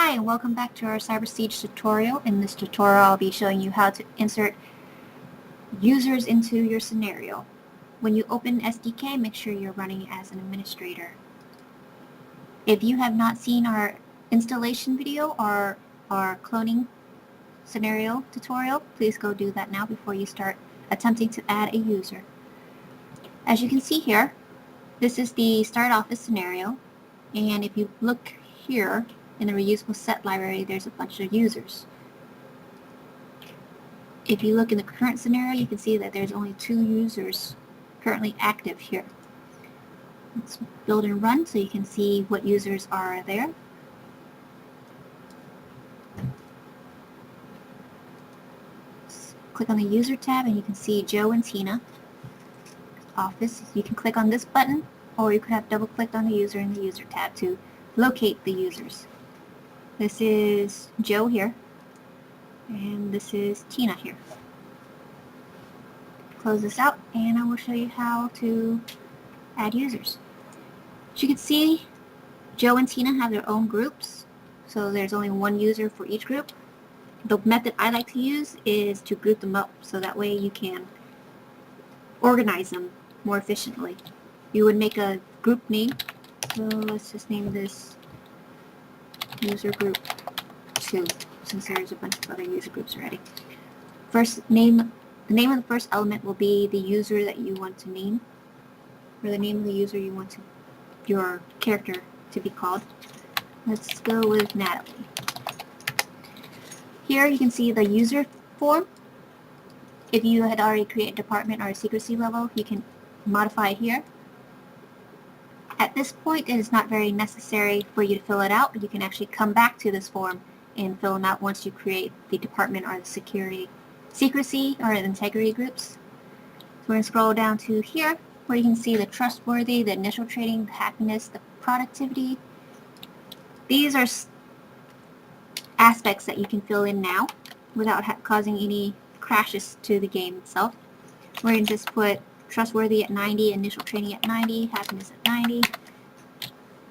Hi, and welcome back to our Cyber Siege tutorial. In this tutorial, I'll be showing you how to insert users into your scenario. When you open SDK, make sure you're running as an administrator. If you have not seen our installation video or our cloning scenario tutorial, please go do that now before you start attempting to add a user. As you can see here, this is the Start Office scenario, and if you look here, in the reusable set library, there's a bunch of users. If you look in the current scenario, you can see that there's only 2 users currently active here. Let's build and run so you can see what users are there. Let's click on the user tab and you can see Joe and Tina. Office. You can click on this button, or you could have double clicked on the user in the user tab to locate the users. This is Joe here, and this is Tina here. Close this out, and I will show you how to add users. As you can see, Joe and Tina have their own groups, so there's only one user for each group. The method I like to use is to group them up, so that way you can organize them more efficiently. You would make a group name, so let's just name this user group 2, since there's a bunch of other user groups already. The name of the first element will be the user that you want to name, or the name of the user you want your character to be called. Let's go with Natalie. Here you can see the user form. If you had already created a department or a secrecy level, you can modify it here. At this point, it is not very necessary for you to fill it out. You can actually come back to this form and fill them out once you create the department or the secrecy or the integrity groups. So we're going to scroll down to here where you can see the trustworthy, the initial trading, the happiness, the productivity. These are aspects that you can fill in now without causing any crashes to the game itself. We're going to just put trustworthy at 90, initial training at 90, happiness at 90,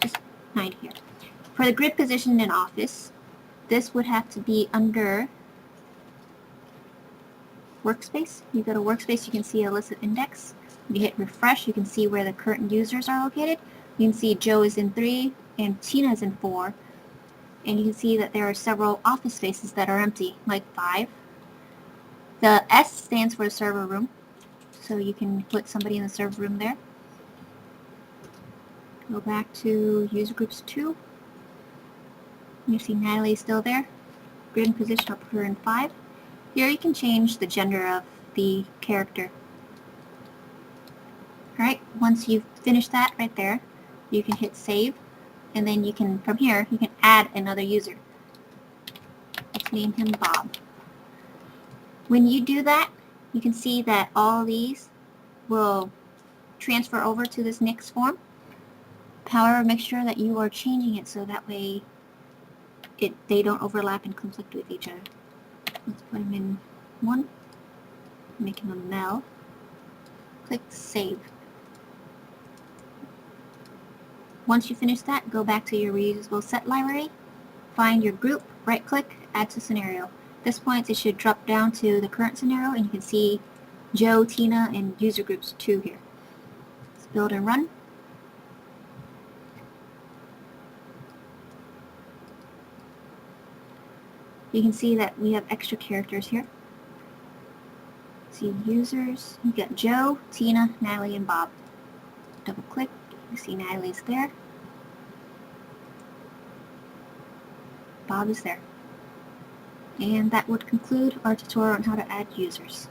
just 90 here. For the grid position in Office, this would have to be under Workspace. You go to Workspace, you can see a list of index. When you hit refresh, you can see where the current users are located. You can see Joe is in 3 and Tina is in 4. And you can see that there are several office spaces that are empty, like 5. The S stands for the server room, so you can put somebody in the server room there. Go back to user groups 2. You see Natalie is still there. Grid and position, I'll put her in 5. Here you can change the gender of the character. Alright, once you've finished that right there, you can hit save, and then you can, from here, you can add another user. Let's name him Bob. When you do that, you can see that all these will transfer over to this next form. However, make sure that you are changing it so that way they don't overlap and conflict with each other. Let's put him in 1, make him a Mel. Click Save. Once you finish that, go back to your reusable set library, find your group, right-click, add to scenario. At this point, it should drop down to the current scenario, and you can see Joe, Tina, and user groups 2 here. Let's build and run. You can see that we have extra characters here. See users, you got Joe, Tina, Natalie, and Bob. Double click, you see Natalie's there. Bob is there. And that would conclude our tutorial on how to add users.